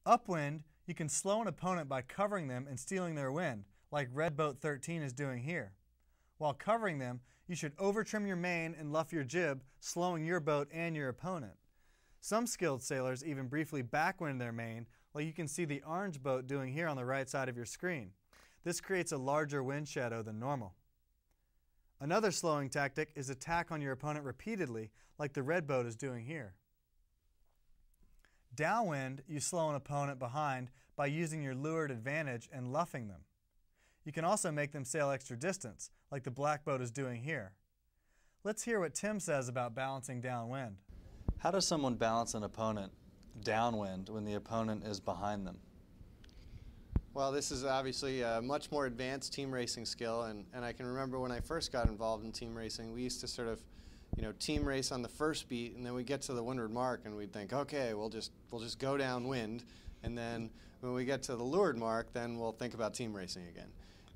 Upwind, you can slow an opponent by covering them and stealing their wind, like Red Boat 13 is doing here. While covering them, you should over-trim your main and luff your jib, slowing your boat and your opponent. Some skilled sailors even briefly backwind their main, like you can see the orange boat doing here on the right side of your screen. This creates a larger wind shadow than normal. Another slowing tactic is attack on your opponent repeatedly, like the red boat is doing here. Downwind, you slow an opponent behind by using your leeward advantage and luffing them. You can also make them sail extra distance, like the black boat is doing here. Let's hear what Tim says about balancing downwind. How does someone balance an opponent downwind when the opponent is behind them? Well, this is obviously a much more advanced team racing skill, and I can remember when I first got involved in team racing, we used to sort of, team race on the first beat, and then we get to the windward mark, and we'd think, okay, we'll just go downwind, and then when we get to the leeward mark, then we'll think about team racing again.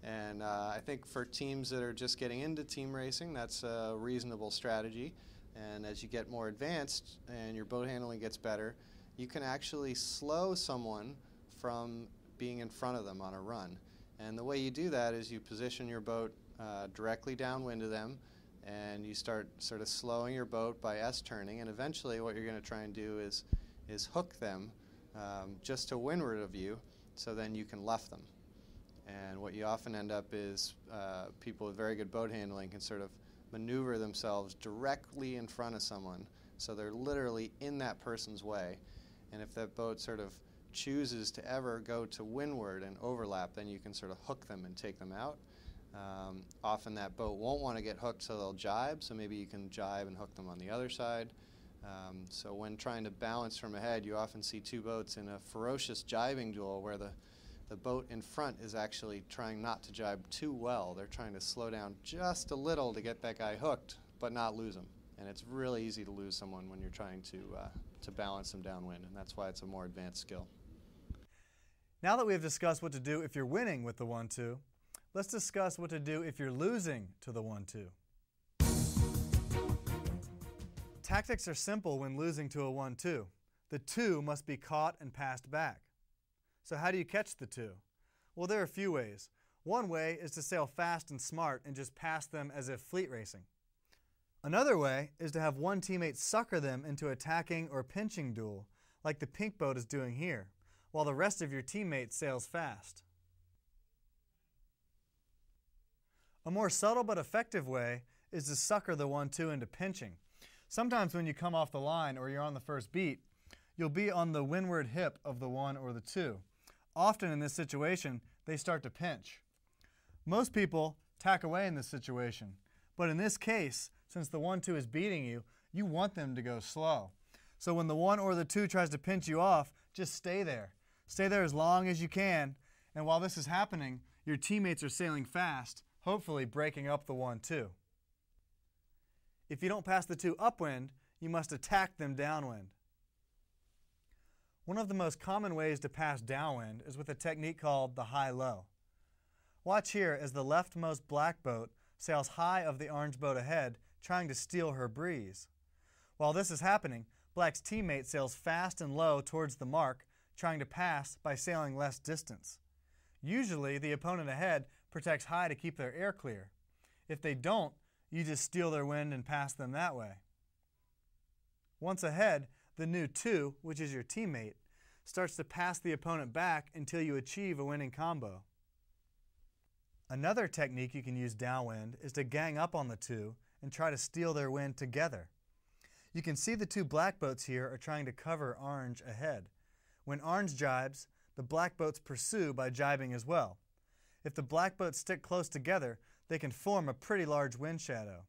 And I think for teams that are just getting into team racing, that's a reasonable strategy. And as you get more advanced and your boat handling gets better, you can actually slow someone from being in front of them on a run. And the way you do that is you position your boat directly downwind of them, and you start sort of slowing your boat by S-turning, and eventually what you're going to try and do is hook them just to windward of you, so then you can luff them. And what you often end up is people with very good boat handling can sort of maneuver themselves directly in front of someone, so they're literally in that person's way. And if that boat sort of chooses to ever go to windward and overlap, then you can sort of hook them and take them out. Often that boat won't want to get hooked, so they'll jibe, so maybe you can jibe and hook them on the other side. So when trying to balance from ahead, you often see two boats in a ferocious jibing duel where the boat in front is actually trying not to jibe too well. They're trying to slow down just a little to get that guy hooked, but not lose him. And it's really easy to lose someone when you're trying to balance them downwind, and that's why it's a more advanced skill. Now that we have discussed what to do if you're winning with the 1-2, let's discuss what to do if you're losing to the 1-2. Tactics are simple when losing to a 1-2. The 2 must be caught and passed back. So how do you catch the 2? Well, there are a few ways. One way is to sail fast and smart and just pass them as if fleet racing. Another way is to have one teammate sucker them into attacking or pinching duel, like the pink boat is doing here, while the rest of your teammates sails fast. A more subtle but effective way is to sucker the 1-2 into pinching. Sometimes when you come off the line or you're on the first beat, you'll be on the windward hip of the 1 or the 2. Often in this situation, they start to pinch. Most people tack away in this situation, but in this case, since the 1-2 is beating you, you want them to go slow. So when the 1 or the 2 tries to pinch you off, just stay there. Stay there as long as you can, and while this is happening, your teammates are sailing fast, hopefully breaking up the 1-2. If you don't pass the 2 upwind, you must attack them downwind. One of the most common ways to pass downwind is with a technique called the high-low. Watch here as the leftmost black boat sails high of the orange boat ahead, trying to steal her breeze. While this is happening, black's teammate sails fast and low towards the mark, trying to pass by sailing less distance. Usually, the opponent ahead protects high to keep their air clear. If they don't, you just steal their wind and pass them that way. Once ahead, the new 2, which is your teammate, starts to pass the opponent back until you achieve a winning combo. Another technique you can use downwind is to gang up on the 2 and try to steal their wind together. You can see the 2 black boats here are trying to cover orange ahead. When orange jibes, the black boats pursue by jibing as well. If the black boats stick close together, they can form a pretty large wind shadow.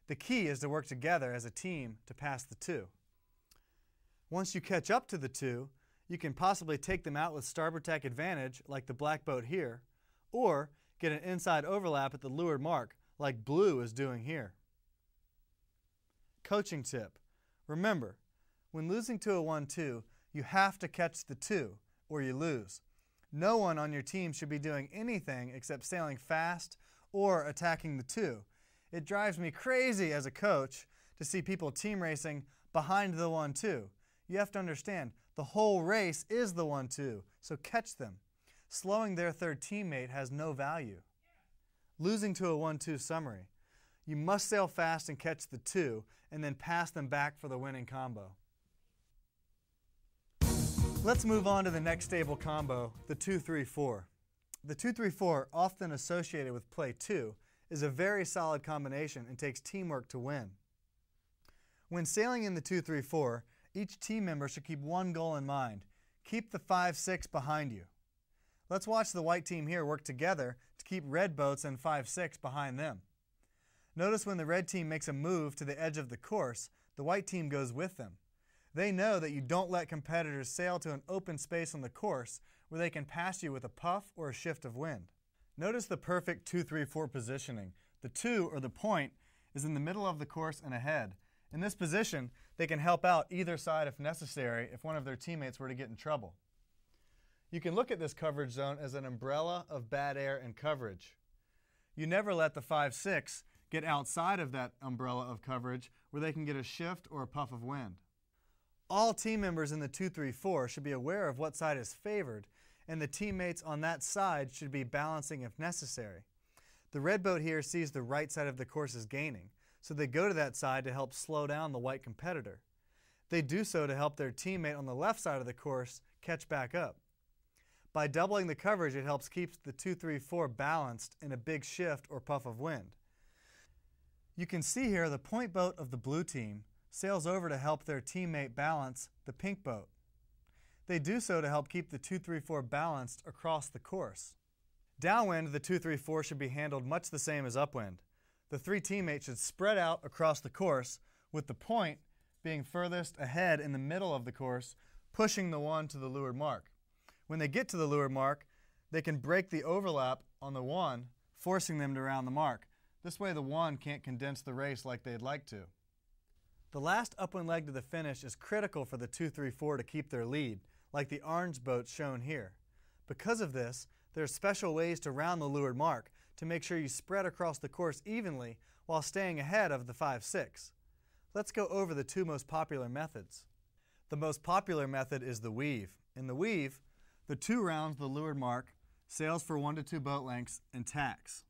The key is to work together as a team to pass the 2. Once you catch up to the 2, you can possibly take them out with starboard tack advantage like the black boat here, or get an inside overlap at the leeward mark like blue is doing here. Coaching tip. Remember, when losing to a 1-2, you have to catch the 2 or you lose. No one on your team should be doing anything except sailing fast or attacking the 2. It drives me crazy as a coach to see people team racing behind the 1-2. You have to understand, The whole race is the 1-2, so catch them. Slowing their third teammate has no value. Losing to a 1-2 summary. You must sail fast and catch the 2, and then pass them back for the winning combo. Let's move on to the next stable combo, the 2-3-4. The 2-3-4, often associated with play 2, is a very solid combination and takes teamwork to win. When sailing in the 2-3-4, each team member should keep one goal in mind. Keep the 5-6 behind you. Let's watch the white team here work together to keep red boats and 5-6 behind them. Notice when the red team makes a move to the edge of the course, the white team goes with them. They know that you don't let competitors sail to an open space on the course where they can pass you with a puff or a shift of wind. Notice the perfect 2-3-4 positioning. The 2, or the point, is in the middle of the course and ahead. In this position, they can help out either side if necessary if one of their teammates were to get in trouble. You can look at this coverage zone as an umbrella of bad air and coverage. You never let the 5-6 get outside of that umbrella of coverage where they can get a shift or a puff of wind. All team members in the 2-3-4 should be aware of what side is favored, and the teammates on that side should be balancing if necessary. The red boat here sees the right side of the course is gaining, so they go to that side to help slow down the white competitor. They do so to help their teammate on the left side of the course catch back up. By doubling the coverage, it helps keep the 2-3-4 balanced in a big shift or puff of wind. You can see here the point boat of the blue team sails over to help their teammate balance the pink boat. They do so to help keep the 2-3-4 balanced across the course. Downwind, the 2-3-4 should be handled much the same as upwind. The three teammates should spread out across the course, with the point being furthest ahead in the middle of the course, pushing the 1 to the leeward mark. When they get to the leeward mark, they can break the overlap on the 1, forcing them to round the mark. This way the 1 can't condense the race like they'd like to. The last upwind leg to the finish is critical for the 2-3-4 to keep their lead, like the orange boats shown here. Because of this, there are special ways to round the leeward mark to make sure you spread across the course evenly while staying ahead of the 5-6. Let's go over the two most popular methods. The most popular method is the weave. In the weave, the 2 rounds the leeward mark, sails for 1 to 2 boat lengths, and tacks.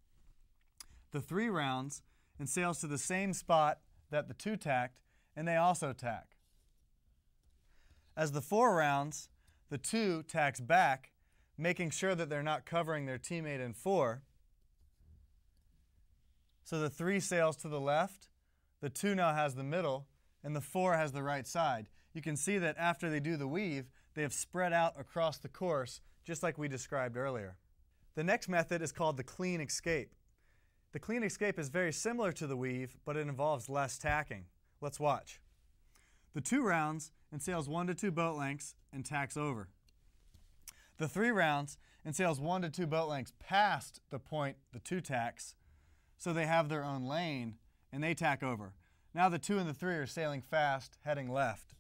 The 3 rounds and sails to the same spot that the 2 tacked, and they also tack. As the 4 rounds, the 2 tacks back, making sure that they're not covering their teammate in 4. So the 3 sails to the left, the 2 now has the middle, and the 4 has the right side. You can see that after they do the weave, they have spread out across the course, just like we described earlier. The next method is called the clean escape. The clean escape is very similar to the weave, but it involves less tacking. Let's watch. The 2 rounds and sails 1 to 2 boat lengths and tacks over. The 3 rounds and sails 1 to 2 boat lengths past the point the 2 tacks, so they have their own lane and they tack over. Now the 2 and the 3 are sailing fast, heading left.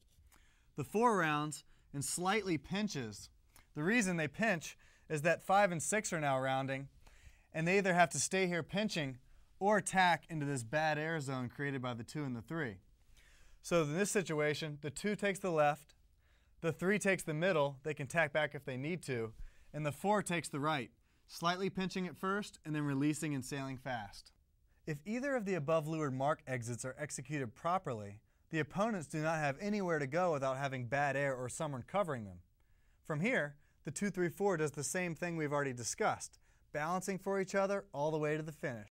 The 4 rounds and slightly pinches. The reason they pinch is that 5 and 6 are now rounding, and they either have to stay here pinching or tack into this bad air zone created by the 2 and the 3. So in this situation, the 2 takes the left, the 3 takes the middle, they can tack back if they need to, and the 4 takes the right, slightly pinching at first and then releasing and sailing fast. If either of the above leeward mark exits are executed properly, the opponents do not have anywhere to go without having bad air or someone covering them. From here, the 2-3-4 does the same thing we've already discussed, balancing for each other all the way to the finish.